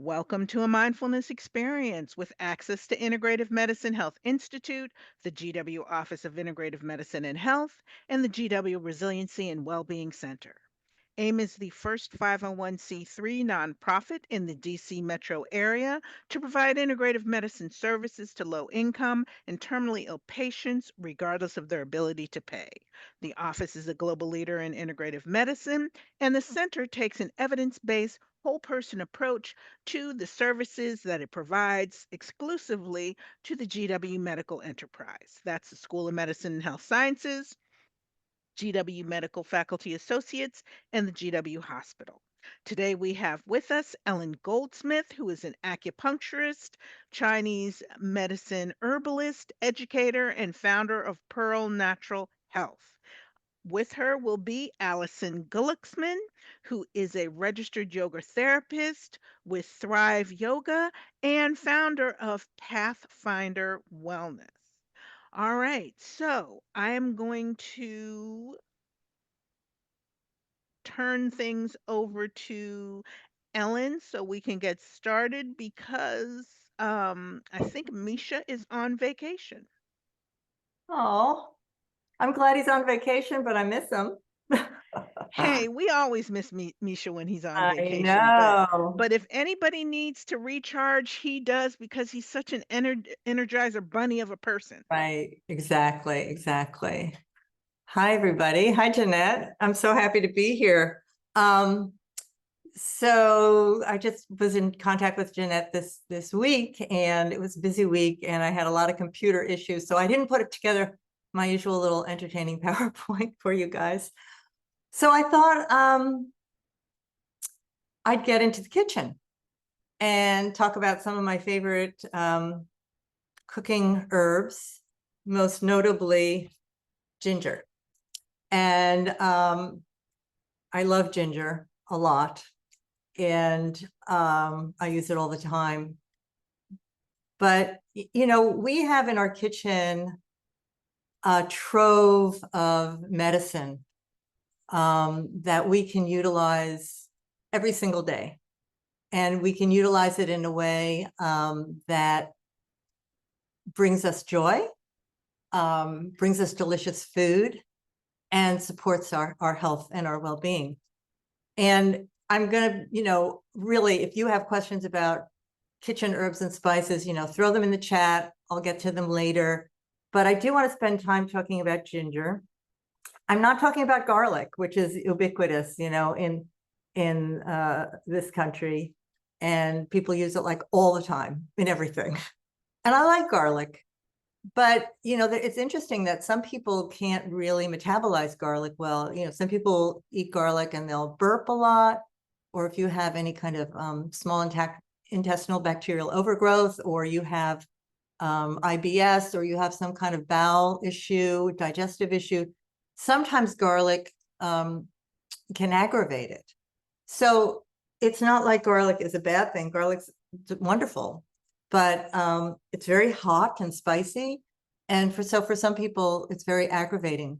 Welcome to A Mindfulness Experience with access to Integrative Medicine Health Institute, the GW Office of Integrative Medicine and Health, and the GW Resiliency and Well-being Center. AIM is the first 501c3 nonprofit in the DC metro area to provide integrative medicine services to low income and terminally ill patients, regardless of their ability to pay. The office is a global leader in integrative medicine, and the center takes an evidence based, whole person approach to the services that it provides exclusively to the GW Medical Enterprise. That's the School of Medicine and Health Sciences, GW Medical Faculty Associates, and the GW Hospital. Today we have with us Ellen Goldsmith, who is an acupuncturist, Chinese medicine herbalist, educator, and founder of Pearl Natural Health. With her will be Alyson Gluecksmann, who is a registered yoga therapist with Thrive Yoga and founder of Pathfinder Wellness. All right, so I am going to turn things over to Ellen so we can get started because I think Misha is on vacation. Oh, I'm glad he's on vacation, but I miss him. Hey, we always miss Misha when he's on I vacation, but know. if anybody needs to recharge, he does because he's such an energizer bunny of a person. Right. Exactly. Hi, everybody. Hi, Jeanette. I'm so happy to be here. So I just was in contact with Jeanette this week, and it was a busy week, and I had a lot of computer issues, so I didn't put it together my usual little entertaining PowerPoint for you guys. So I thought I'd get into the kitchen and talk about some of my favorite cooking herbs, most notably ginger. And I love ginger a lot, and I use it all the time. But, you know, we have in our kitchen a trove of medicine that we can utilize every single day. And we can utilize it in a way that brings us joy, brings us delicious food, and supports our health and our well-being. And I'm going to, really, if you have questions about kitchen herbs and spices, throw them in the chat. I'll get to them later. But I do want to spend time talking about ginger. I'm not talking about garlic, which is ubiquitous, in this country. And people use it like all the time in everything. And I like garlic. But, it's interesting that some people can't really metabolize garlic well. Some people eat garlic and they'll burp a lot. Or if you have any kind of small intestinal bacterial overgrowth, or you have IBS, or you have some kind of bowel issue, digestive issue, sometimes garlic can aggravate it. So it's not like garlic is a bad thing. Garlic's wonderful, but it's very hot and spicy. And for some people, it's very aggravating.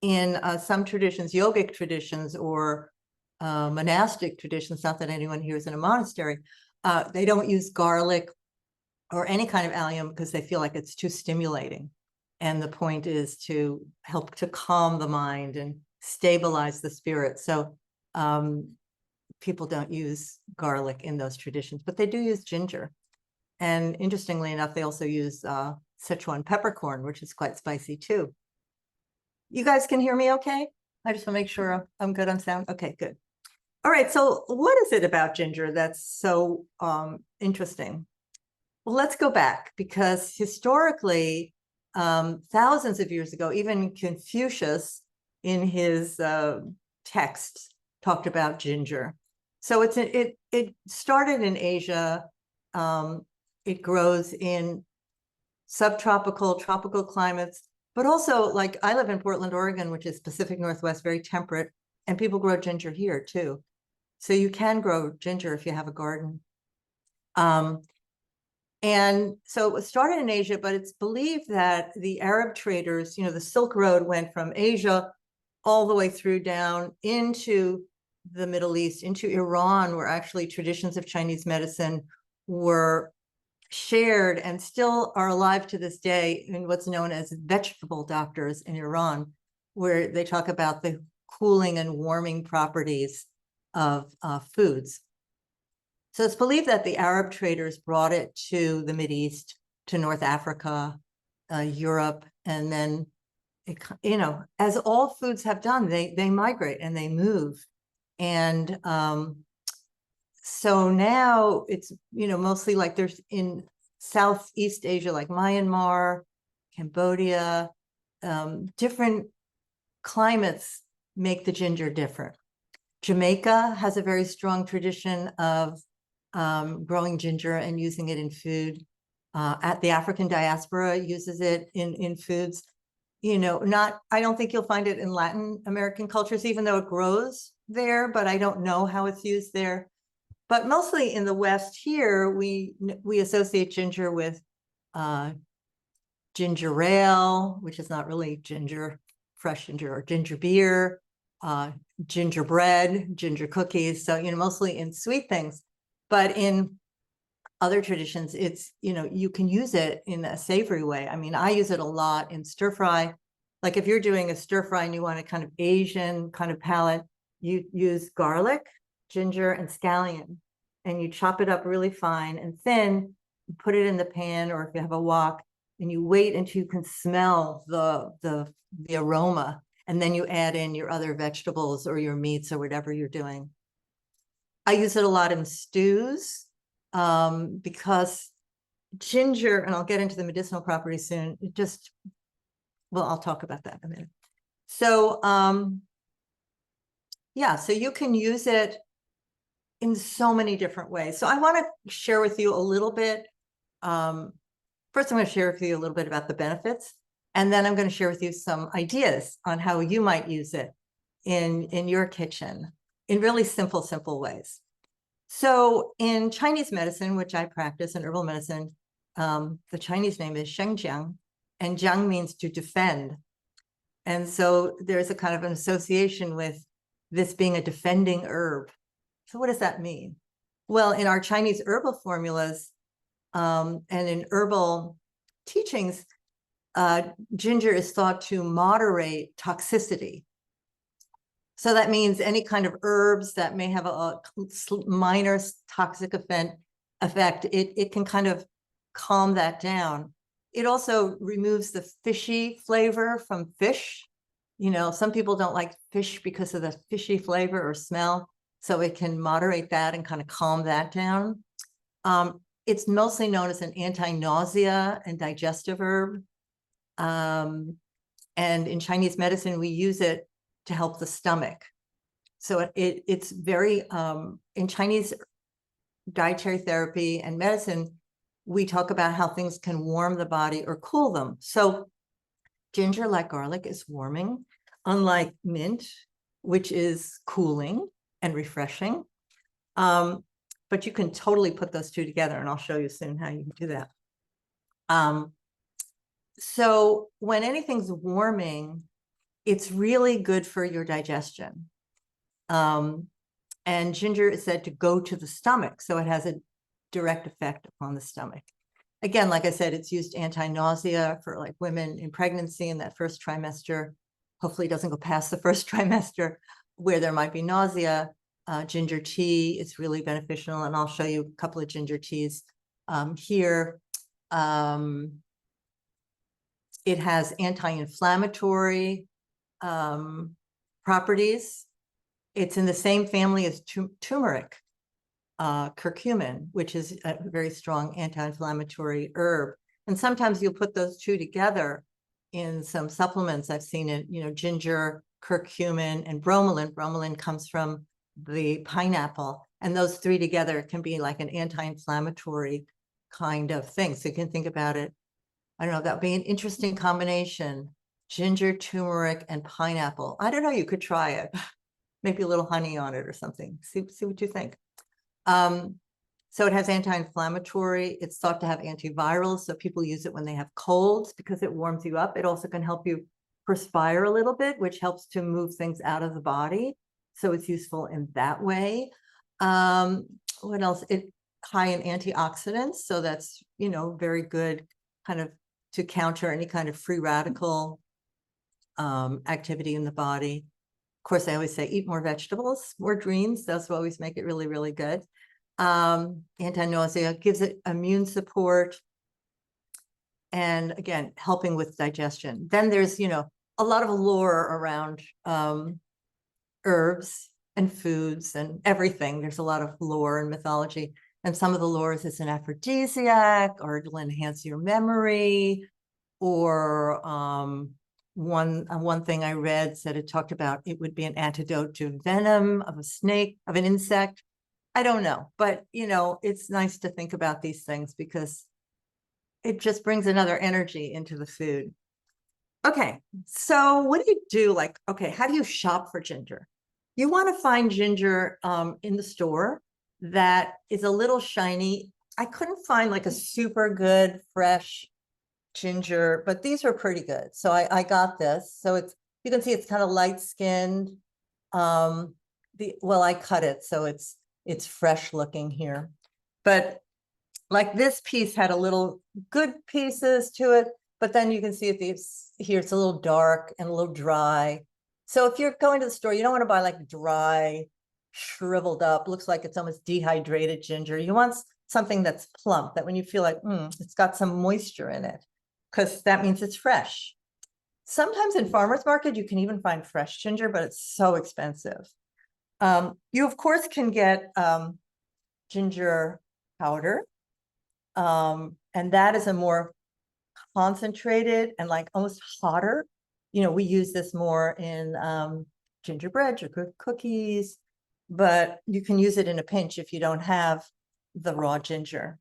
In some traditions, yogic traditions, or monastic traditions, not that anyone here is in a monastery, they don't use garlic or any kind of allium because they feel like it's too stimulating. And the point is to help to calm the mind and stabilize the spirit. So people don't use garlic in those traditions, but they do use ginger. And interestingly enough, they also use Sichuan peppercorn, which is quite spicy too. You guys can hear me okay? I just want to make sure I'm good on sound. Okay, good. All right, so what is it about ginger that's so interesting? Well, let's go back, because historically, thousands of years ago, even Confucius in his texts talked about ginger. So it started in Asia. It grows in subtropical, tropical climates, but also, like, I live in Portland, Oregon, which is Pacific Northwest, very temperate, and people grow ginger here too. So you can grow ginger if you have a garden. And so it was started in Asia, but it's believed that the Arab traders, the Silk Road went from Asia all the way through down into the Middle East, into Iran, where actually traditions of Chinese medicine were shared and still are alive to this day in what's known as vegetable doctors in Iran, where they talk about the cooling and warming properties of foods. So it's believed that the Arab traders brought it to the Mideast, to North Africa, Europe, and then, as all foods have done, they migrate and they move. And so now it's, mostly like there's in Southeast Asia, like Myanmar, Cambodia, different climates make the ginger different. Jamaica has a very strong tradition of growing ginger and using it in food. At the African diaspora uses it in foods. I don't think you'll find it in Latin American cultures, even though it grows there, but I don't know how it's used there. But mostly in the West here, we associate ginger with ginger ale, which is not really ginger, fresh ginger, or ginger beer, gingerbread, ginger cookies. So, mostly in sweet things. But in other traditions, it's, you can use it in a savory way. I mean, I use it a lot in stir fry. Like if you're doing a stir fry and you want a kind of Asian kind of palate, you use garlic, ginger, and scallion, and you chop it up really fine and thin, put it in the pan, or if you have a wok, and you wait until you can smell the aroma, and then you add in your other vegetables or your meats or whatever you're doing. I use it a lot in stews because ginger, and I'll get into the medicinal properties soon, I'll talk about that in a minute. So so you can use it in so many different ways. So I want to share with you a little bit. First, I'm going to share with you a little bit about the benefits, and then I'm going to share with you some ideas on how you might use it in your kitchen in really simple ways. So in Chinese medicine, which I practice in herbal medicine, the Chinese name is Shengjiang, and jiang means to defend. And so there's a kind of an association with this being a defending herb. So what does that mean? Well, in our Chinese herbal formulas and in herbal teachings, ginger is thought to moderate toxicity. So that means any kind of herbs that may have a minor toxic effect, it can kind of calm that down. It also removes the fishy flavor from fish. Some people don't like fish because of the fishy flavor or smell. So it can moderate that and kind of calm that down. It's mostly known as an anti-nausea and digestive herb. And in Chinese medicine, we use it to help the stomach. So it's very, in Chinese dietary therapy and medicine, we talk about how things can warm the body or cool them. So ginger, like garlic, is warming, unlike mint, which is cooling and refreshing. But you can totally put those two together, and I'll show you soon how you can do that. So when anything's warming, it's really good for your digestion. And ginger is said to go to the stomach, so it has a direct effect upon the stomach. Again, like I said, it's used anti-nausea for like women in pregnancy in that first trimester. Hopefully it doesn't go past the first trimester where there might be nausea. Ginger tea is really beneficial, and I'll show you a couple of ginger teas here. It has anti-inflammatory properties. It's in the same family as turmeric, curcumin, which is a very strong anti-inflammatory herb. And sometimes you'll put those two together in some supplements. I've seen it, ginger, curcumin, and bromelain. Bromelain comes from the pineapple, and those three together can be like an anti-inflammatory kind of thing. So you can think about it. I don't know, that would be an interesting combination. Ginger, turmeric, and pineapple. I don't know, you could try it. Maybe a little honey on it or something. See what you think. So it has anti-inflammatory. It's thought to have antivirals. So people use it when they have colds because it warms you up. It also can help you perspire a little bit, which helps to move things out of the body. So it's useful in that way. What else? It high in antioxidants. So that's, very good kind of to counter any kind of free radical activity in the body. Of course, I always say eat more vegetables, more greens. Those will always make it really, really good. Anti-nausea, gives it immune support. And again, helping with digestion. Then there's, a lot of lore around herbs and foods and everything. There's a lot of lore and mythology. And some of the lore is it's an aphrodisiac, or it'll enhance your memory, or one thing I read said it talked about it would be an antidote to venom of a snake, of an insect. I don't know, but it's nice to think about these things because it just brings another energy into the food. Okay, so what do you do? Like, okay, how do you shop for ginger? You want to find ginger in the store that is a little shiny. I couldn't find like a super good fresh ginger, but these are pretty good. So I got this. So you can see it's kind of light skinned. Well, I cut it, so it's fresh looking here. But like this piece had a little good pieces to it, but then you can see here it's a little dark and a little dry. So if you're going to the store, you don't want to buy like dry, shriveled up, looks like it's almost dehydrated ginger. You want something that's plump, that when you feel like it's got some moisture in it, because that means it's fresh. Sometimes in farmers market, you can even find fresh ginger, but it's so expensive. You of course can get ginger powder. And that is a more concentrated and like almost hotter. We use this more in gingerbread or cookies, but you can use it in a pinch if you don't have the raw ginger.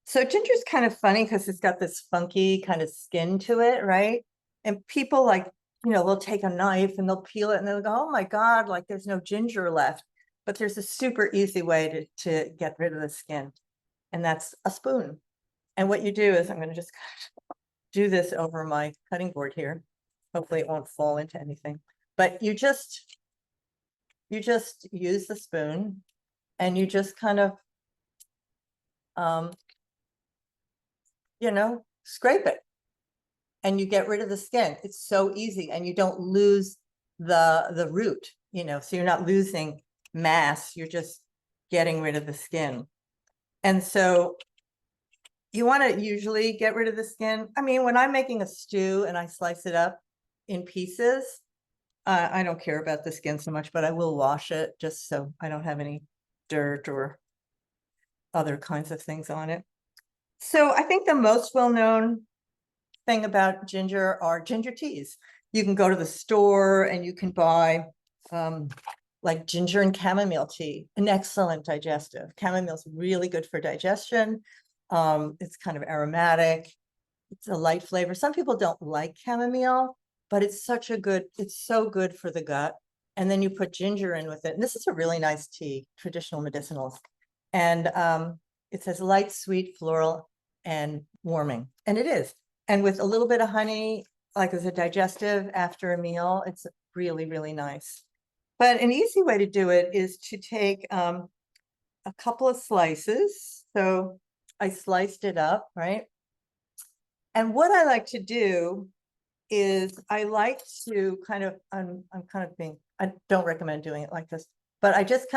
So ginger is kind of funny because it's got this funky kind of skin to it, right? And people like, they'll take a knife and they'll peel it and they'll go, oh my God, like there's no ginger left. But there's a super easy way to get rid of the skin. And that's a spoon. And what you do is, I'm going to just do this over my cutting board here. Hopefully it won't fall into anything. But you just use the spoon and you just kind of, scrape it. And you get rid of the skin. It's so easy, and you don't lose the root, so you're not losing mass, you're just getting rid of the skin. And so you want to usually get rid of the skin. I mean, when I'm making a stew and I slice it up in pieces, I don't care about the skin so much, but I will wash it just so I don't have any dirt or other kinds of things on it. So I think the most well-known thing about ginger are ginger teas. You can go to the store and you can buy like ginger and chamomile tea, an excellent digestive. Chamomile is really good for digestion. It's kind of aromatic. It's a light flavor. Some people don't like chamomile, but it's so good for the gut. And then you put ginger in with it. And this is a really nice tea, traditional medicinals. And it says light, sweet, floral, and warming. And it is. And with a little bit of honey, like as a digestive after a meal, it's really, really nice. But an easy way to do it is to take a couple of slices. So I sliced it up, right? And what I like to do is I like to kind of, I don't recommend doing it like this, but I just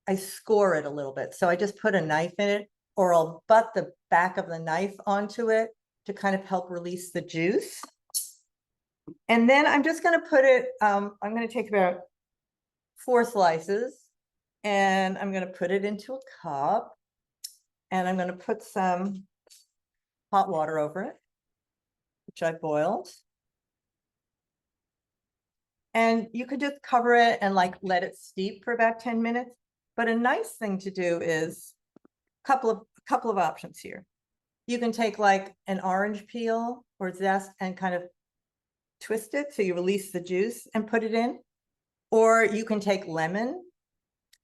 I score it a little bit. So I just put a knife in it, or I'll butt the back of the knife onto it to kind of help release the juice. And then I'm just going to put it, I'm going to take about 4 slices and I'm going to put it into a cup, and I'm going to put some hot water over it, which I boiled. And you could just cover it and like let it steep for about 10 minutes. But a nice thing to do is a couple of options here. You can take like an orange peel or zest and kind of twist it so you release the juice and put it in. Or you can take lemon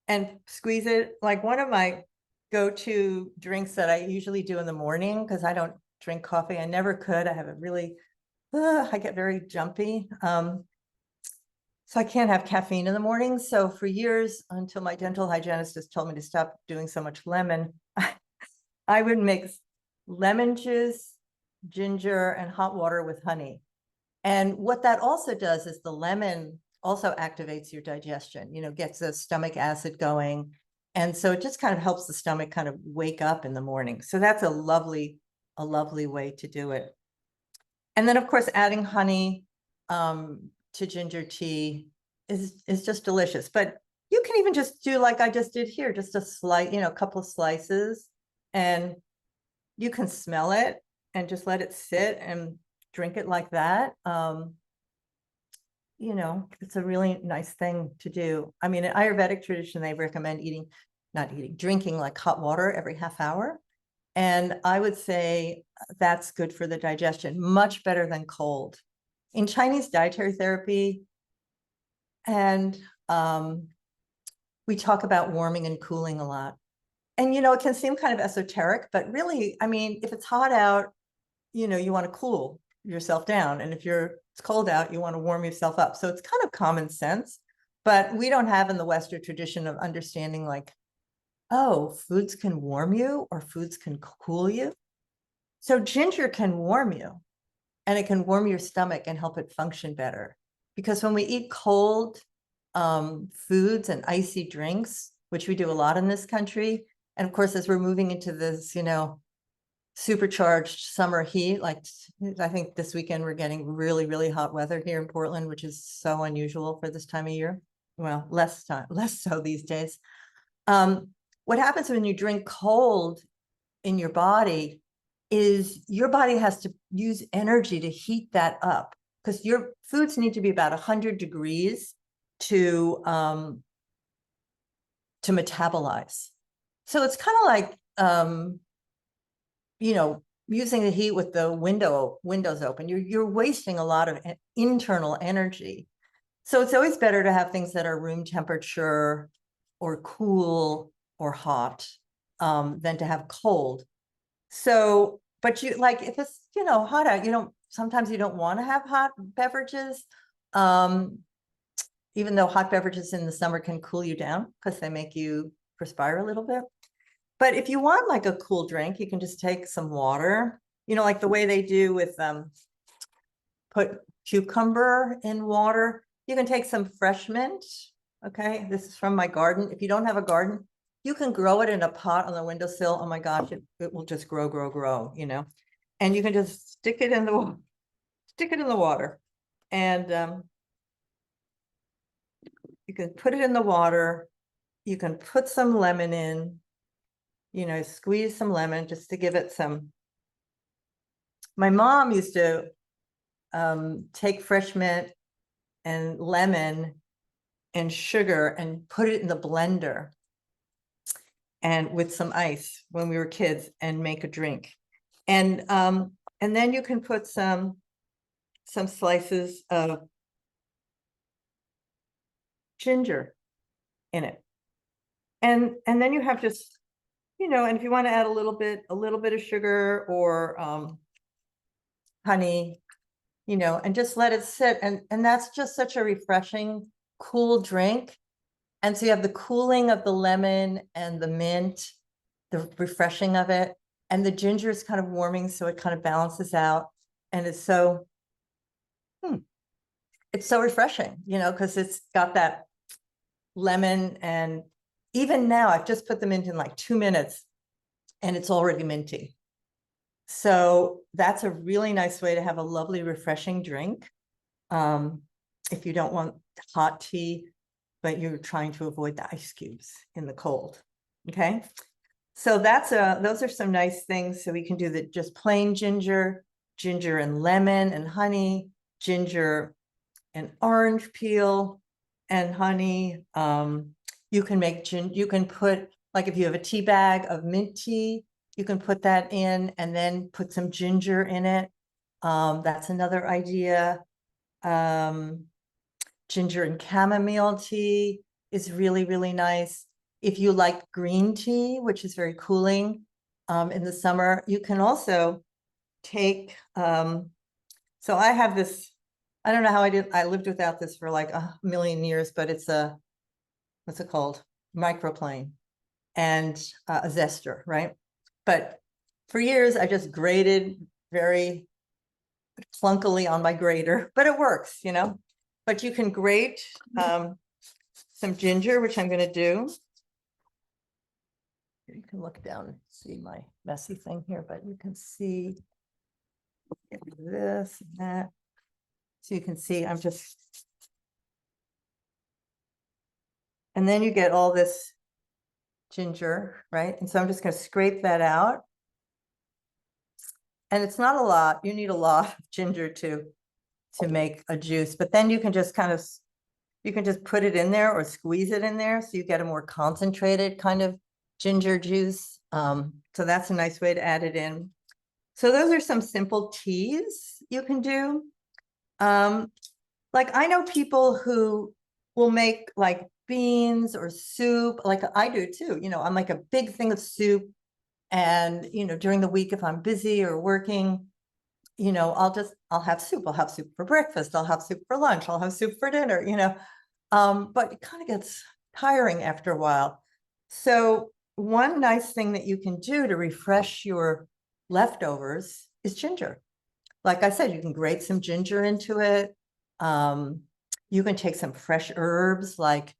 and squeeze it. Like one of my go-to drinks that I usually do in the morning, because I don't drink coffee. I never could. I have a really, I get very jumpy. So I can't have caffeine in the morning. So for years, until my dental hygienist just told me to stop doing so much lemon, I would mix lemon juice, ginger, and hot water with honey. And what that also does is the lemon also activates your digestion, gets the stomach acid going. And so it just kind of helps the stomach kind of wake up in the morning. So that's a lovely way to do it. And then, of course, adding honey to ginger tea is just delicious. But you can even just do like I just did here, just a slice, a couple of slices, and you can smell it and just let it sit and drink it like that. It's a really nice thing to do. I mean, in Ayurvedic tradition, they recommend drinking like hot water every half hour. And I would say that's good for the digestion, much better than cold. In Chinese dietary therapy, and we talk about warming and cooling a lot. And, it can seem kind of esoteric, but really, I mean, if it's hot out, you want to cool yourself down. And if it's cold out, you want to warm yourself up. So it's kind of common sense, but we don't have in the Western tradition of understanding like, oh, foods can warm you or foods can cool you. So ginger can warm you, and it can warm your stomach and help it function better. Because when we eat cold foods and icy drinks, which we do a lot in this country, and of course, as we're moving into this, supercharged summer heat, like I think this weekend we're getting really, really hot weather here in Portland, which is so unusual for this time of year. Well, less so these days. What happens when you drink cold in your body is your body has to use energy to heat that up, because your foods need to be about 100 degrees to metabolize. So it's kind of like using the heat with the windows open. You're wasting a lot of internal energy. So it's always better to have things that are room temperature or cool or hot than to have cold. So, but if it's, hot out, sometimes you don't want to have hot beverages, even though hot beverages in the summer can cool you down because they make you perspire a little bit. But if you want like a cool drink, you can just take some water, like the way they do with put cucumber in water. You can take some fresh mint. Okay, this is from my garden. If you don't have a garden, you can grow it in a pot on the windowsill. Oh my gosh, it will just grow, and you can just stick it in the water, and you can put it in the water. You can put some lemon in, squeeze some lemon just to give it some. My mom used to take fresh mint and lemon and sugar and put it in the blender and with some ice when we were kids and make a drink. And then you can put some slices of ginger in it. And then you have just, and if you want to add a little bit of sugar or honey, and just let it sit. And that's just such a refreshing, cool drink. And so you have the cooling of the lemon and the mint, the refreshing of it, and the ginger is kind of warming, so it kind of balances out. And it's so, it's so refreshing, because it's got that lemon. And even now, I've just put them in like 2 minutes, and it's already minty. So that's a really nice way to have a lovely, refreshing drink. If you don't want hot tea, but you're trying to avoid the ice cubes in the cold. Okay. So those are some nice things. So we can do just plain ginger and lemon and honey, ginger and orange peel and honey. You can put, like if you have a tea bag of mint tea, you can put that in and then put some ginger in it. That's another idea. Ginger and chamomile tea is really, really nice. If you like green tea, which is very cooling in the summer, you can also take, so I have this I don't know how I lived without this for like a million years, but it's what's it called? Microplane and a zester, right? But for years, I just grated very clunkily on my grater, but it works, But you can grate some ginger, which I'm going to do. You can look down and see my messy thing here, but you can see this and that. So you can see I'm just, and then you get all this ginger, right? And so I'm just going to scrape that out. And it's not a lot. You need a lot of ginger to make a juice, but then you can just you can just put it in there or squeeze it in there. So you get a more concentrated kind of ginger juice. So that's a nice way to add it in. So those are some simple teas you can do. Like I know people who will make like beans or soup, like I do too. I'm like a big thing of soup. And, during the week, if I'm busy or working, I'll have soup. I'll have soup for breakfast. I'll have soup for lunch. I'll have soup for dinner, but it kind of gets tiring after a while. So one nice thing that you can do to refresh your leftovers is ginger. Like I said, you can grate some ginger into it. You can take some fresh herbs like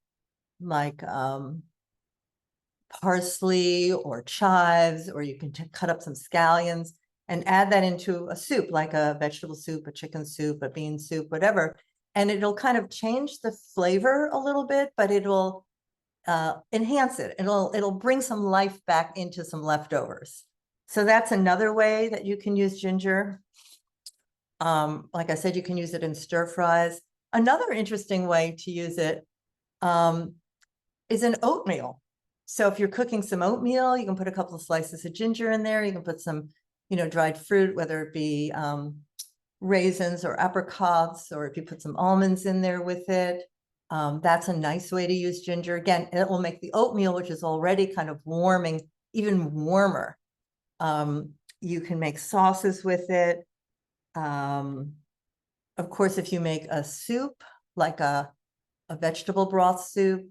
parsley or chives, or you can cut up some scallions and add that into a soup, like a vegetable soup, a chicken soup, a bean soup, whatever. And it'll kind of change the flavor a little bit, but it'll enhance it. It'll bring some life back into some leftovers. So that's another way that you can use ginger. Like I said, you can use it in stir fries. Another interesting way to use it is in oatmeal. So if you're cooking some oatmeal, you can put a couple of slices of ginger in there. You can put some, dried fruit, whether it be raisins or apricots, or if you put some almonds in there with it. That's a nice way to use ginger. Again, it will make the oatmeal, which is already kind of warming, even warmer. You can make sauces with it. Of course, if you make a soup, like a vegetable broth soup,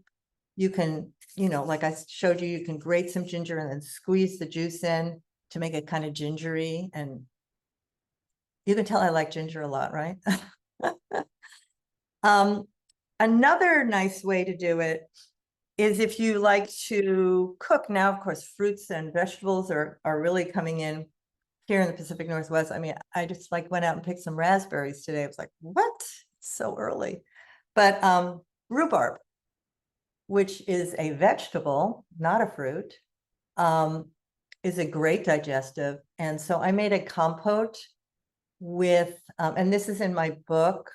you can, like I showed you, you can grate some ginger and then squeeze the juice in to make it kind of gingery. And you can tell I like ginger a lot, right? Another nice way to do it is if you like to cook. Now, of course, fruits and vegetables are really coming in here in the Pacific Northwest. I mean, I just went out and picked some raspberries today. I was like, what? It's so early. But rhubarb, which is a vegetable, not a fruit, is a great digestive. And so I made a compote with, and this is in my book,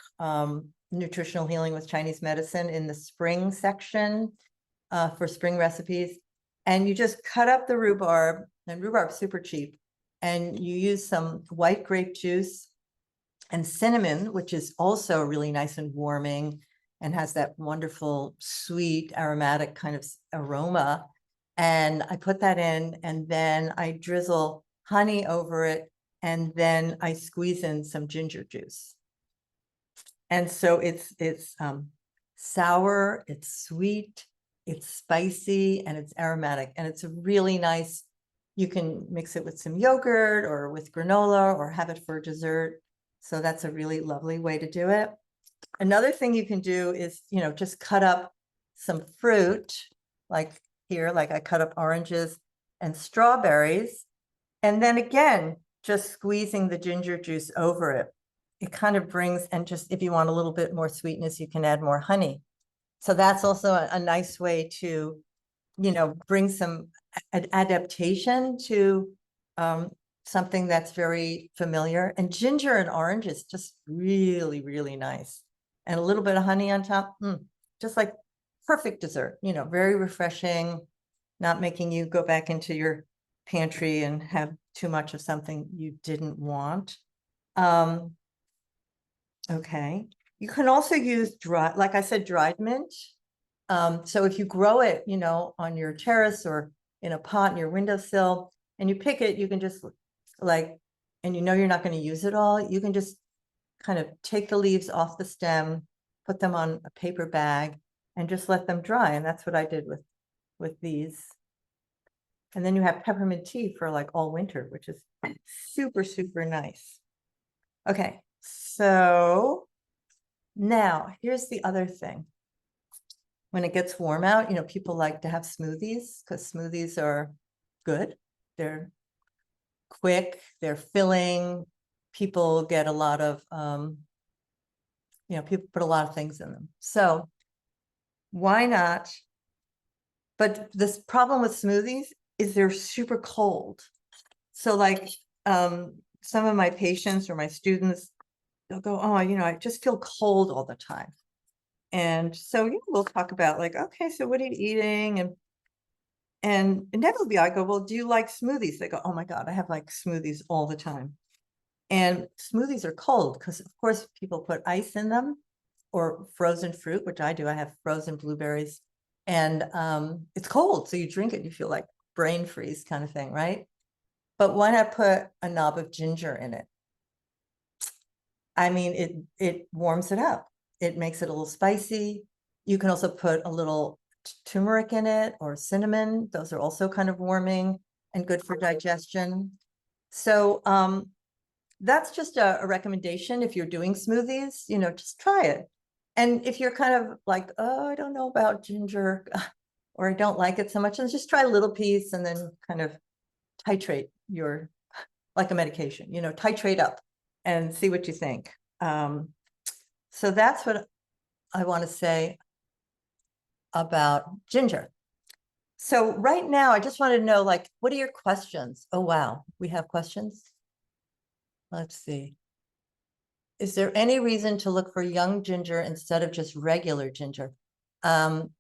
Nutritional Healing with Chinese Medicine, in the spring section for spring recipes. And you just cut up the rhubarb, and rhubarb's super cheap. And you use some white grape juice and cinnamon, which is also really nice and warming and has that wonderful, sweet, aromatic kind of aroma. And I put that in, and then I drizzle honey over it, and then I squeeze in some ginger juice. And so it's sour, it's sweet, it's spicy, and it's aromatic. And it's a really nice, you can mix it with some yogurt or with granola or have it for dessert. So that's a really lovely way to do it. Another thing you can do is, just cut up some fruit, like here, like I cut up oranges and strawberries. And then again, just squeezing the ginger juice over it. It kind of brings, and just if you want a little bit more sweetness, you can add more honey. So that's also a nice way to, bring some adaptation to something that's very familiar. And ginger and orange is just really, really nice. And a little bit of honey on top, just like perfect dessert, very refreshing, not making you go back into your pantry and have too much of something you didn't want. Okay. You can also use like I said, dried mint. So if you grow it, on your terrace or in a pot in your windowsill, and you pick it, you can just and you're not going to use it all, you can just kind of take the leaves off the stem, put them on a paper bag, and just let them dry. And that's what I did with these. And then you have peppermint tea for like all winter, which is super, super nice. Okay, so now here's the other thing. When it gets warm out, you know, people like to have smoothies because smoothies are good. They're quick, they're filling. People get a lot of, you know, people put a lot of things in them. So why not? But this problem with smoothies is they're super cold. So like some of my patients or my students, they'll go, oh, you know, I just feel cold all the time. And so we'll talk about like, okay, so what are you eating? And inevitably I go, well, do you like smoothies? They go, oh my God, I have like smoothies all the time. And smoothies are cold because of course people put ice in them or frozen fruit, which I do. I have frozen blueberries and it's cold. So you drink it, you feel like brain freeze kind of thing, right? But why not put a knob of ginger in it? I mean, it warms it up. It makes it a little spicy. You can also put a little turmeric in it or cinnamon. Those are also kind of warming and good for digestion. So that's just a recommendation. If you're doing smoothies, you know, just try it. And if you're kind of like, oh, I don't know about ginger or I don't like it so much, then just try a little piece and then kind of titrate your, like a medication, you know, titrate up and see what you think. So that's what I want to say about ginger. So right now, I just want to know, like, what are your questions? Oh, wow. We have questions. Let's see. Is there any reason to look for young ginger instead of just regular ginger? No,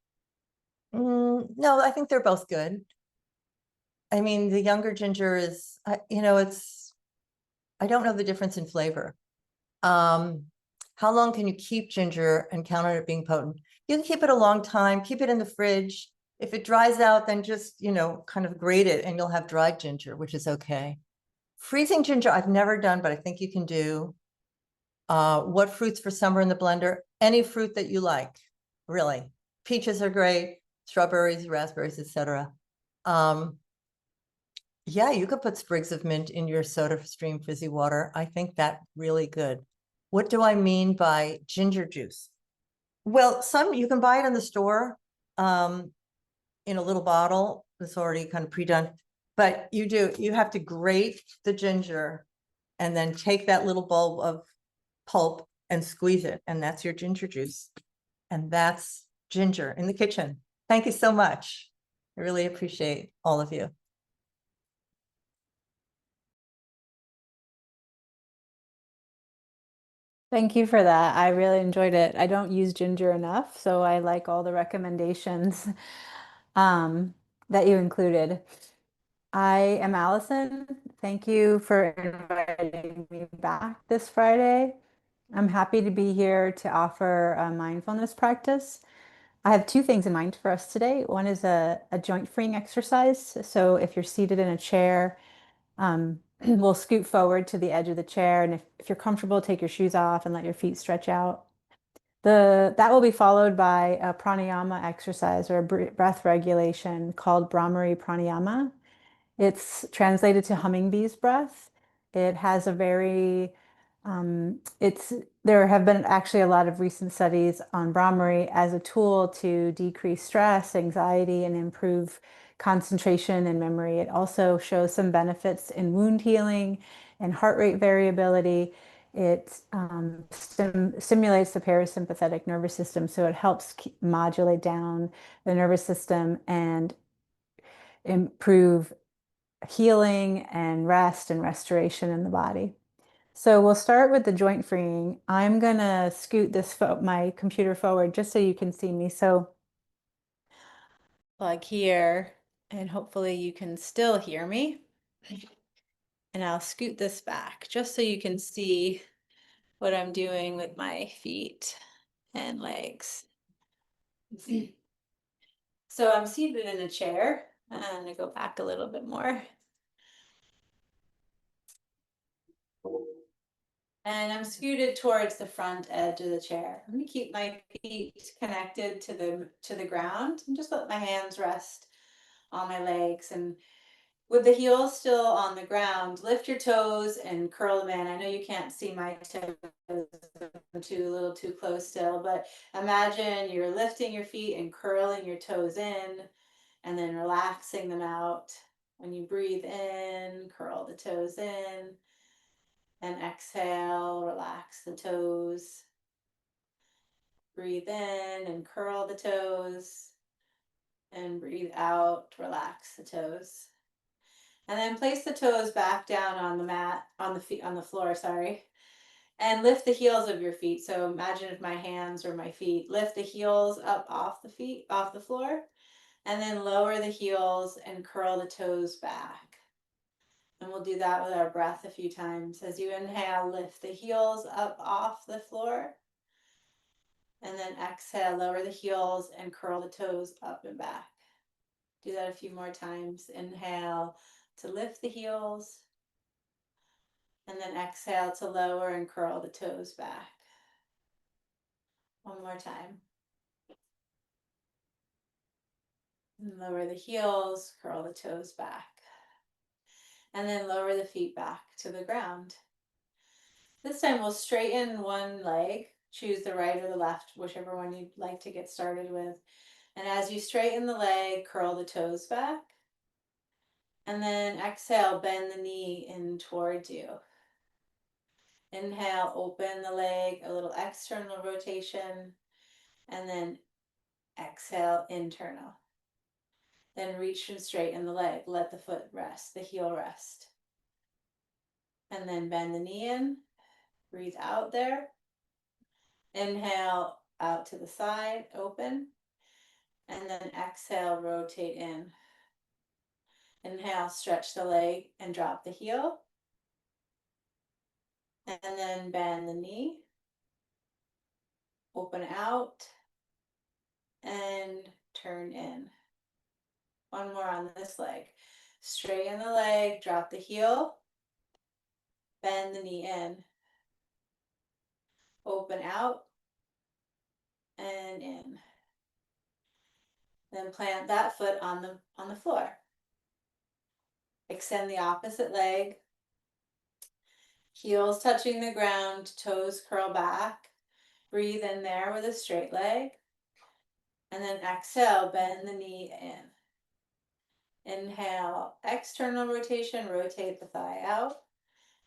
I think they're both good. I mean, the younger ginger is, you know, I don't know the difference in flavor. How long can you keep ginger and count on it being potent? You can keep it a long time, keep it in the fridge. If it dries out, then just, you know, kind of grate it and you'll have dried ginger, which is okay. Freezing ginger, I've never done, but I think you can do. What fruits for summer in the blender? Any fruit that you like, really. Peaches are great, strawberries, raspberries, etc. Yeah, you could put sprigs of mint in your soda stream fizzy water. I think that really good. What do I mean by ginger juice? Well, some you can buy it in the store in a little bottle that's already kind of pre-done, but you have to grate the ginger and then take that little bulb of pulp and squeeze it, and that's your ginger juice. And that's ginger in the kitchen. Thank you so much. I really appreciate all of you. Thank you for that. I really enjoyed it. I don't use ginger enough, so I like all the recommendations that you included. I am Alyson. Thank you for inviting me back this Friday. I'm happy to be here to offer a mindfulness practice. I have two things in mind for us today. One is a joint freeing exercise. So if you're seated in a chair, we'll scoot forward to the edge of the chair. And if you're comfortable, take your shoes off and let your feet stretch out. That will be followed by a pranayama exercise or a breath regulation called Brahmari pranayama. It's translated to hummingbee's breath. It has a very, there have been actually a lot of recent studies on Brahmari as a tool to decrease stress, anxiety, and improve concentration and memory. It also shows some benefits in wound healing and heart rate variability. It stimulates the parasympathetic nervous system, so it helps modulate down the nervous system and improve healing and rest and restoration in the body. So we'll start with the joint freeing. I'm gonna scoot my computer forward just so you can see me. So like here, and hopefully you can still hear me. And I'll scoot this back just so you can see what I'm doing with my feet and legs. So I'm seated in a chair. I'm gonna go back a little bit more. And I'm scooted towards the front edge of the chair. I'm gonna keep my feet connected to the ground and just let my hands rest on my legs. And with the heels still on the ground, lift your toes and curl them in. I know you can't see my toes, I'm a little too close still, but imagine you're lifting your feet and curling your toes in and then relaxing them out. When you breathe in, curl the toes in, and exhale, relax the toes. Breathe in and curl the toes, and breathe out, relax the toes. And then place the toes back down on the mat, on the floor, sorry. And lift the heels of your feet. So imagine if my hands or my feet, lift the heels up off the feet, off the floor, and then lower the heels and curl the toes back. And we'll do that with our breath a few times. As you inhale, lift the heels up off the floor. And then exhale, lower the heels and curl the toes up and back. Do that a few more times. Inhale to lift the heels. And then exhale to lower and curl the toes back. One more time. And lower the heels, curl the toes back. And then lower the feet back to the ground. This time we'll straighten one leg. Choose the right or the left, whichever one you'd like to get started with. And as you straighten the leg, curl the toes back. And then exhale, bend the knee in towards you. Inhale, open the leg, a little external rotation. And then exhale, internal. Then reach and straighten the leg. Let the foot rest, the heel rest. And then bend the knee in. Breathe out there. Inhale, out to the side, open. And then exhale, rotate in. Inhale, stretch the leg and drop the heel. And then bend the knee. Open out. And turn in. One more on this leg. Straighten the leg, drop the heel. Bend the knee in. Open out. And in. Then plant that foot on the floor. Extend the opposite leg. Heels touching the ground, toes curl back. Breathe in there with a straight leg. And then exhale, bend the knee in. Inhale, external rotation, rotate the thigh out.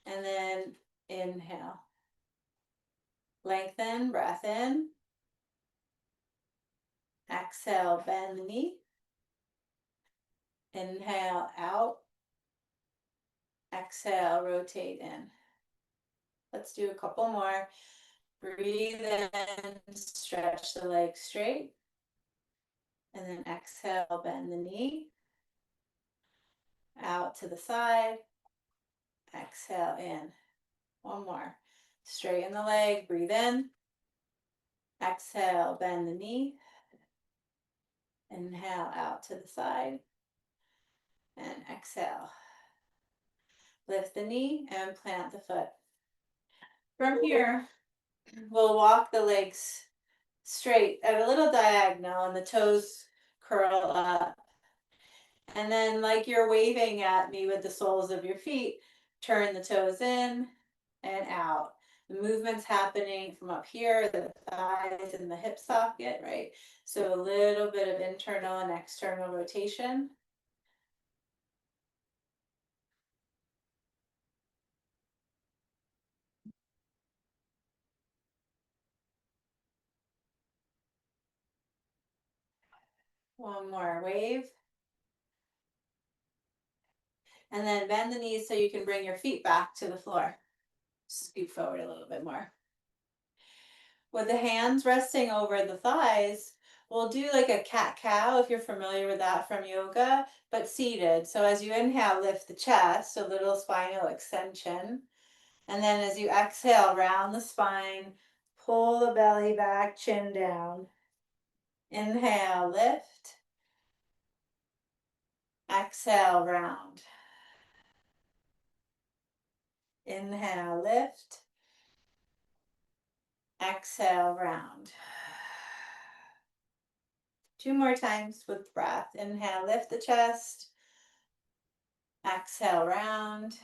And then inhale. Lengthen, breath in. Exhale, bend the knee. Inhale, out. Exhale, rotate in. Let's do a couple more. Breathe in, stretch the leg straight. And then exhale, bend the knee. Out to the side. Exhale in. One more. Straighten the leg, breathe in. Exhale, bend the knee. Inhale, out to the side. And exhale. Lift the knee and plant the foot. From here, we'll walk the legs straight at a little diagonal and the toes curl up. And then, like you're waving at me with the soles of your feet, turn the toes in and out. The movement's happening from up here, the thighs and the hip socket, right? So a little bit of internal and external rotation. One more wave. And then bend the knees so you can bring your feet back to the floor. Scoot forward a little bit more. With the hands resting over the thighs, we'll do like a cat-cow if you're familiar with that from yoga, but seated. So as you inhale, lift the chest, a little spinal extension. And then as you exhale, round the spine, pull the belly back, chin down. Inhale, lift. Exhale, round. Inhale, lift. Exhale, round. 2 more times with breath. Inhale, lift the chest. Exhale, round.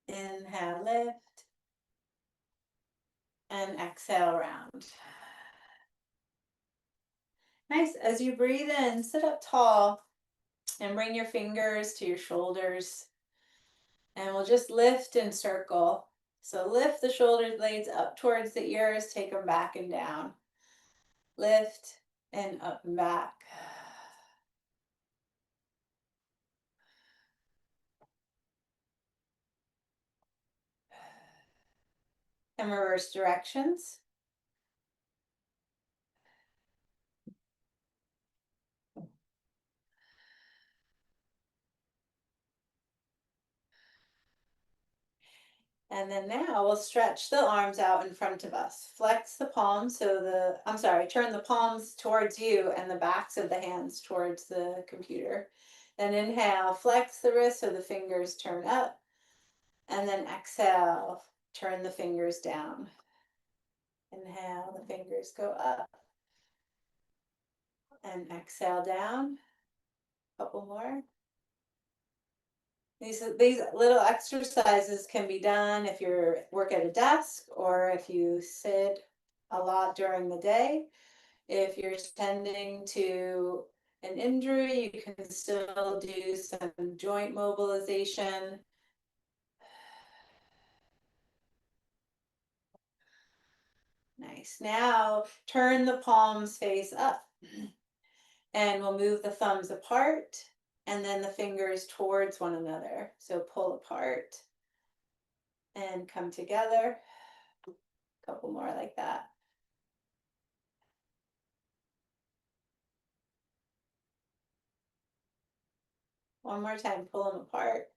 Inhale, lift. And exhale, round. Nice. As you breathe in, sit up tall and bring your fingers to your shoulders. And we'll just lift and circle. So lift the shoulder blades up towards the ears, take them back and down. Lift and up and back. And reverse directions. And then now we'll stretch the arms out in front of us. Flex the palms, turn the palms towards you and the backs of the hands towards the computer. Then inhale, flex the wrists so the fingers turn up. And then exhale, turn the fingers down. Inhale, the fingers go up. And exhale down. Couple more. These little exercises can be done if you work at a desk or if you sit a lot during the day. If you're tending to an injury, you can still do some joint mobilization. Nice. Now turn the palms face up and we'll move the thumbs apart and then the fingers towards one another. So pull apart and come together. A couple more like that. One more time, pull them apart.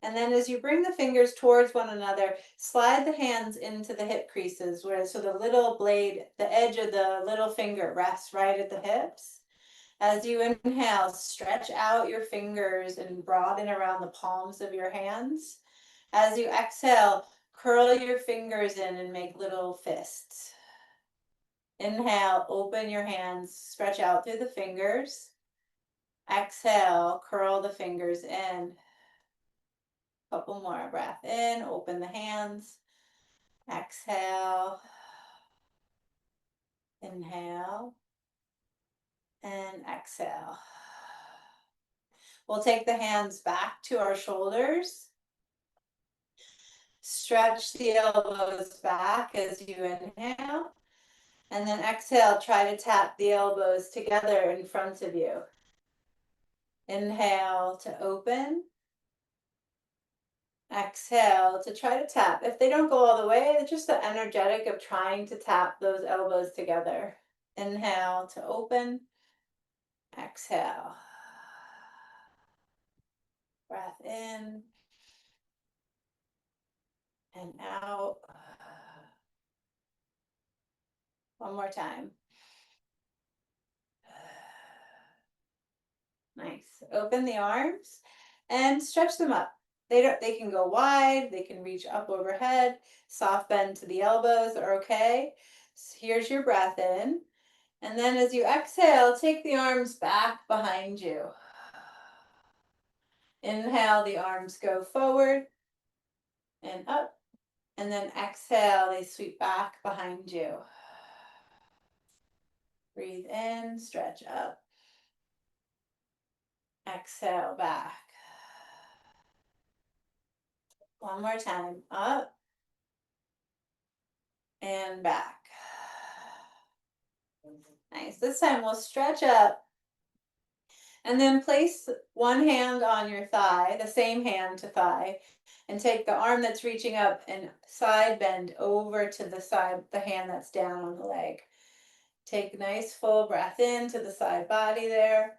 And then as you bring the fingers towards one another, slide the hands into the hip creases, so the little blade, the edge of the little finger rests right at the hips. As you inhale, stretch out your fingers and broaden around the palms of your hands. As you exhale, curl your fingers in and make little fists. Inhale, open your hands, stretch out through the fingers. Exhale, curl the fingers in. Couple more, breath in, open the hands. Exhale. Inhale. And exhale. We'll take the hands back to our shoulders. Stretch the elbows back as you inhale. And then exhale, try to tap the elbows together in front of you. Inhale to open. Exhale to try to tap. If they don't go all the way, it's just the energetic of trying to tap those elbows together. Inhale to open. Exhale. Breath in and out. One more time. Nice. Open the arms and stretch them up. They can go wide, they can reach up overhead. Soft bend to the elbows are okay. So here's your breath in. And then as you exhale, take the arms back behind you. Inhale, the arms go forward and up. And then exhale, they sweep back behind you. Breathe in, stretch up. Exhale, back. One more time, up and back. Nice. This time we'll stretch up and then place one hand on your thigh, the same hand to thigh, and take the arm that's reaching up and side bend over to the side, the hand that's down on the leg. Take a nice full breath into the side body there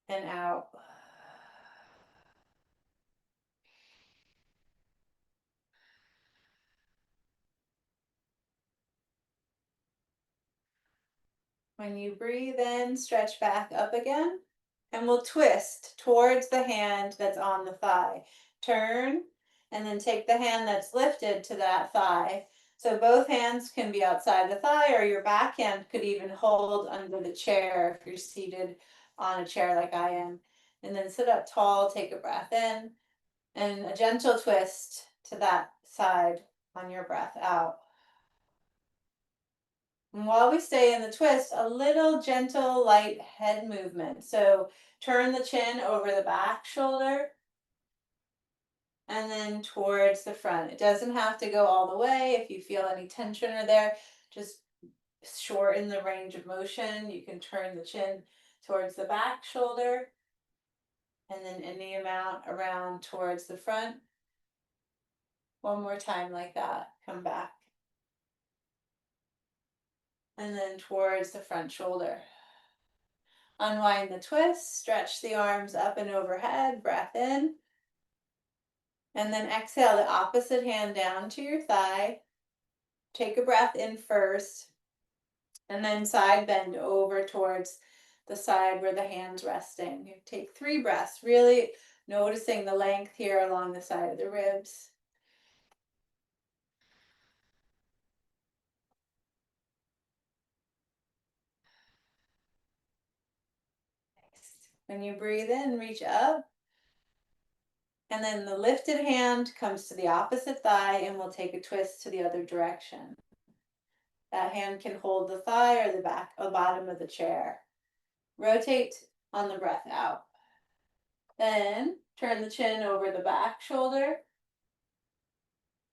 and out. When you breathe in, stretch back up again, and we'll twist towards the hand that's on the thigh. Turn and then take the hand that's lifted to that thigh. So both hands can be outside the thigh, or your back hand could even hold under the chair if you're seated on a chair like I am. And then sit up tall, take a breath in, and a gentle twist to that side on your breath out. And while we stay in the twist, a little gentle, light head movement. So turn the chin over the back shoulder and then towards the front. It doesn't have to go all the way. If you feel any tension or there, just shorten the range of motion. You can turn the chin towards the back shoulder and then any amount around towards the front. One more time like that. Come back. And then towards the front shoulder. Unwind the twist, stretch the arms up and overhead, breath in. And then exhale the opposite hand down to your thigh. Take a breath in first. And then side bend over towards the side where the hand's resting. You take 3 breaths, really noticing the length here along the side of the ribs. When you breathe in, reach up. And then the lifted hand comes to the opposite thigh and we'll take a twist to the other direction. That hand can hold the thigh or the back or bottom of the chair. Rotate on the breath out. Then turn the chin over the back shoulder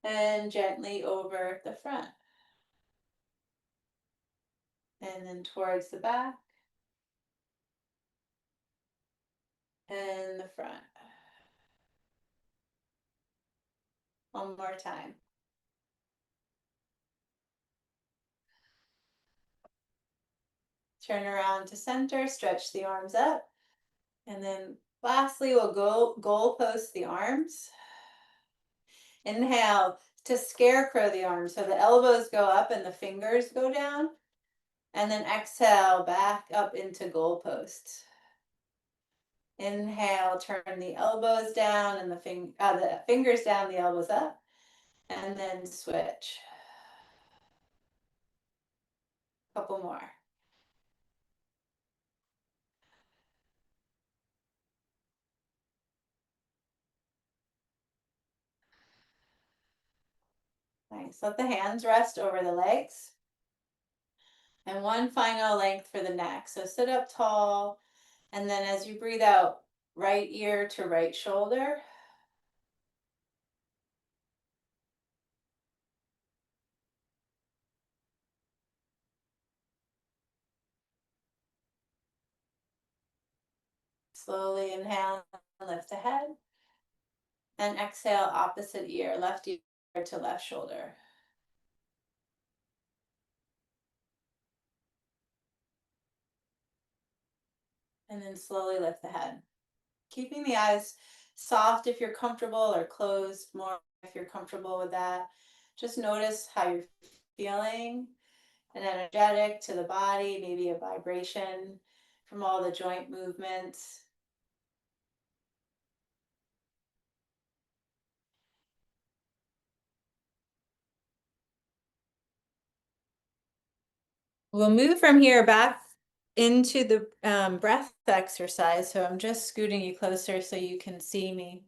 and gently over the front. And then towards the back and the front. One more time. Turn around to center, stretch the arms up. And then lastly, we'll goalpost the arms. Inhale to scarecrow the arms. So the elbows go up and the fingers go down. And then exhale back up into goalposts. Inhale, turn the elbows down and the fingers down, the elbows up. And then switch. Couple more. Nice. Let the hands rest over the legs. And one final length for the neck. So sit up tall. And then as you breathe out, right ear to right shoulder. Slowly inhale, lift the head. And exhale, opposite ear, left ear to left shoulder. And then slowly lift the head. Keeping the eyes soft if you're comfortable, or closed more if you're comfortable with that. Just notice how you're feeling, and energetic to the body, maybe a vibration from all the joint movements. We'll move from here back into the breath exercise. So I'm just scooting you closer so you can see me.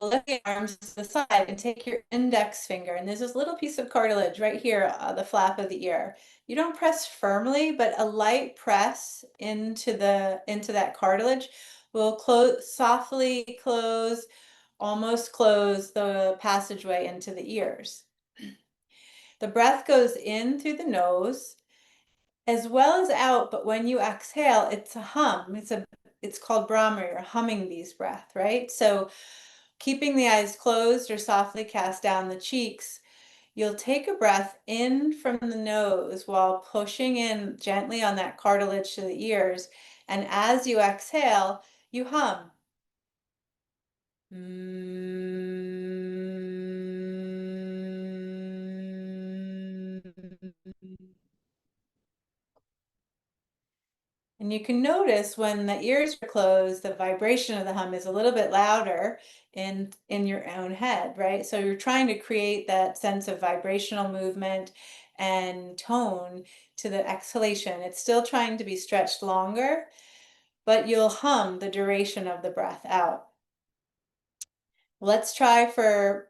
Lift the arms to the side and take your index finger, and there's this little piece of cartilage right here, the flap of the ear. You don't press firmly, but a light press into that cartilage will softly close, almost close the passageway into the ears. The breath goes in through the nose as well as out, but when you exhale, it's a hum. It's called Brahma, you're humming these breath, right? So keeping the eyes closed or softly cast down the cheeks, you'll take a breath in from the nose while pushing in gently on that cartilage to the ears. And as you exhale, you hum. And you can notice when the ears are closed, the vibration of the hum is a little bit louder in your own head, right? So you're trying to create that sense of vibrational movement and tone to the exhalation. It's still trying to be stretched longer, but you'll hum the duration of the breath out. Let's try for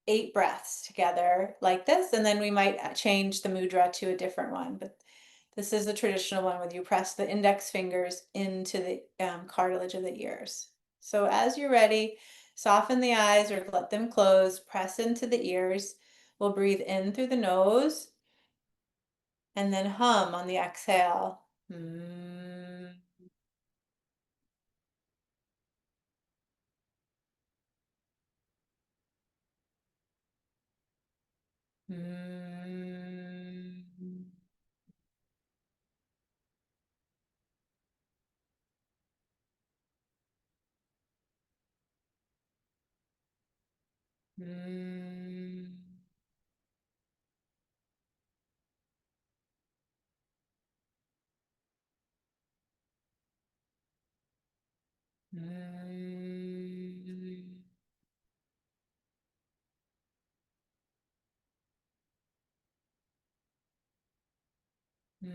8 breaths together like this, and then we might change the mudra to a different one. But this is the traditional one where you press the index fingers into the cartilage of the ears. So as you're ready, soften the eyes or let them close, press into the ears. We'll breathe in through the nose and then hum on the exhale. Mm. Mm. Mm. Mm. Mm.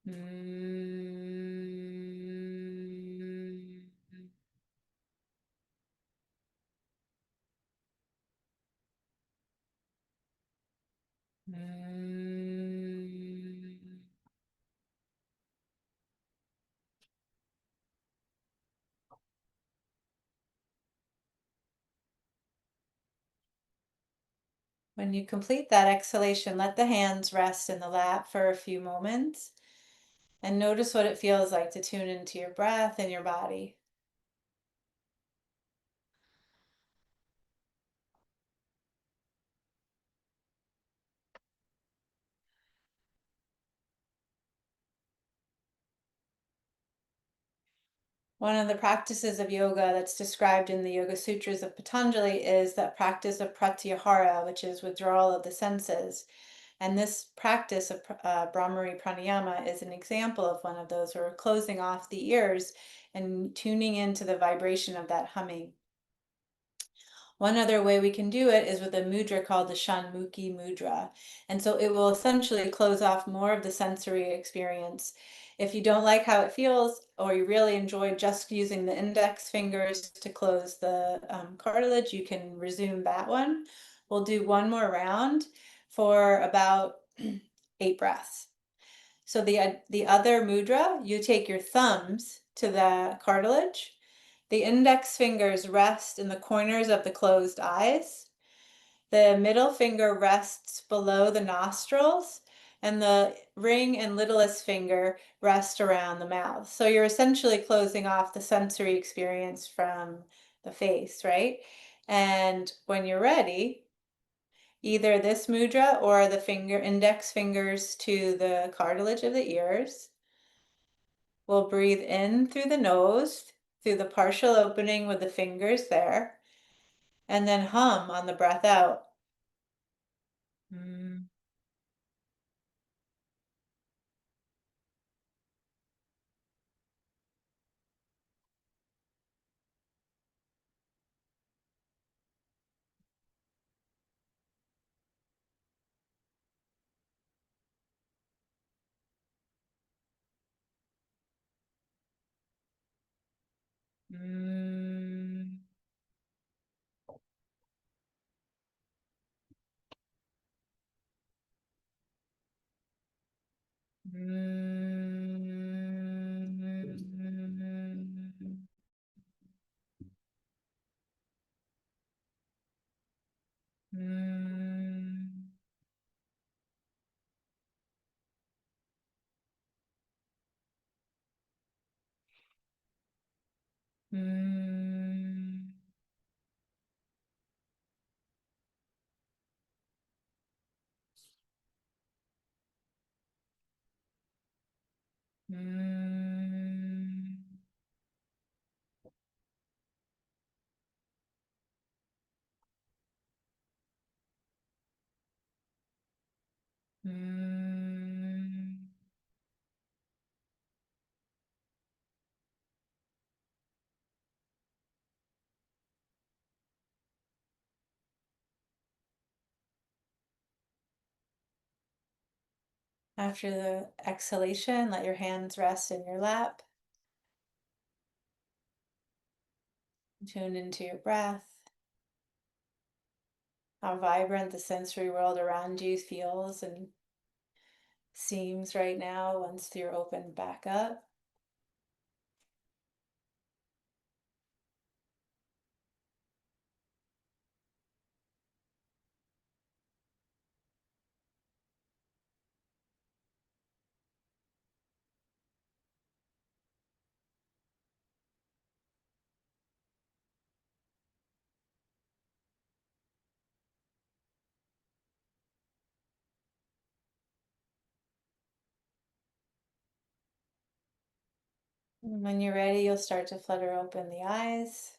Mm. Mm. When you complete that exhalation, let the hands rest in the lap for a few moments and notice what it feels like to tune into your breath and your body. One of the practices of yoga that's described in the Yoga Sutras of Patanjali is that practice of pratyahara, which is withdrawal of the senses. And this practice of Brahmari Pranayama is an example of one of those, where we're closing off the ears and tuning into the vibration of that humming. One other way we can do it is with a mudra called the Shanmukhi mudra. And so it will essentially close off more of the sensory experience. If you don't like how it feels, or you really enjoy just using the index fingers to close the cartilage, you can resume that one. We'll do one more round for about 8 breaths. So the other mudra, you take your thumbs to the cartilage. The index fingers rest in the corners of the closed eyes. The middle finger rests below the nostrils, and the ring and littlest finger rest around the mouth. So you're essentially closing off the sensory experience from the face, right? And when you're ready, either this mudra or the index fingers to the cartilage of the ears. We'll breathe in through the nose, through the partial opening with the fingers there, and then hum on the breath out. Mm. Mm. Mm. Mm. Mm. Mm. After the exhalation, let your hands rest in your lap. Tune into your breath. How vibrant the sensory world around you feels and seems right now once you're opened back up. And when you're ready, you'll start to flutter open the eyes.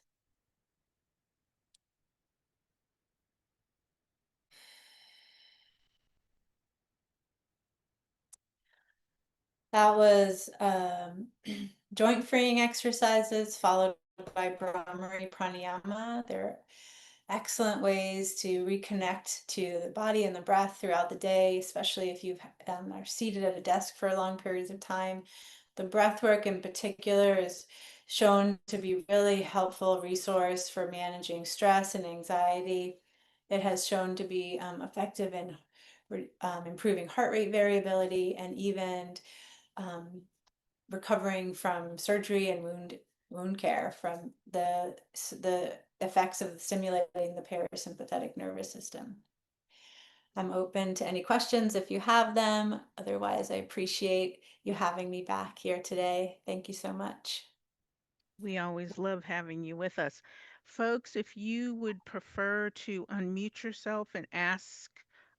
That was joint freeing exercises followed by Brahmari Pranayama. They're excellent ways to reconnect to the body and the breath throughout the day, especially if you are seated at a desk for long periods of time. The breath work in particular is shown to be really helpful resource for managing stress and anxiety. It has shown to be effective in improving heart rate variability and even recovering from surgery and wound care from the effects of stimulating the parasympathetic nervous system. I'm open to any questions if you have them. Otherwise, I appreciate you having me back here today. Thank you so much. We always love having you with us. Folks, if you would prefer to unmute yourself and ask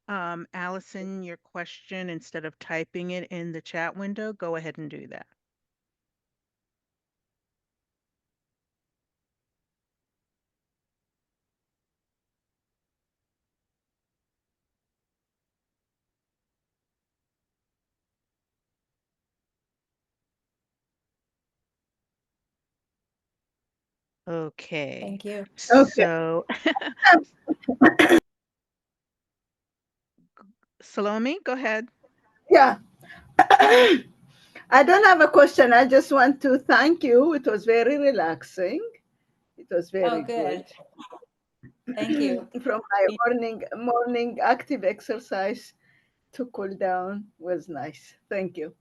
Alyson your question instead of typing it in the chat window, go ahead and do that. Okay. Thank you. Okay. So, Salome, go ahead. Yeah. I don't have a question. I just want to thank you. It was very relaxing. It was very good. good. Thank you. From my morning active exercise to cool down was nice. Thank you.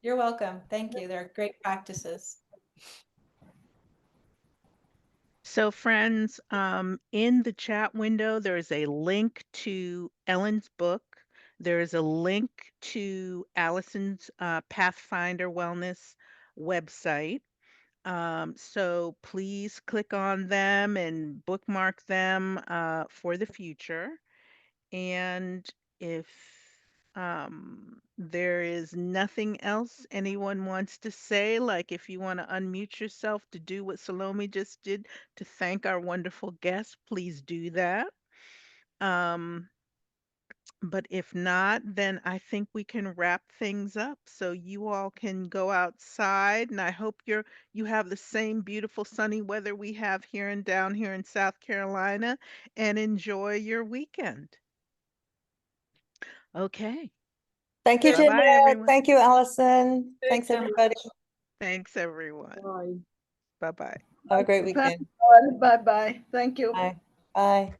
You're welcome. Thank you. They're great practices. So, friends, in the chat window, there is a link to Ellen's book. There is a link to Alyson's Pathfinder Wellness website. So please click on them and bookmark them for the future. And if there is nothing else anyone wants to say, like if you want to unmute yourself to do what Salome just did to thank our wonderful guest, please do that. But if not, then I think we can wrap things up so you all can go outside. And I hope you have the same beautiful sunny weather we have down here in South Carolina and enjoy your weekend. Okay. Thank you, Bye-bye, Jeanette. everyone. Thank you, Alyson. Thanks, so everybody. Thanks, everyone. Bye. Bye-bye. Have a great Thank weekend. you all. Bye-bye. Thank you. Bye. Bye.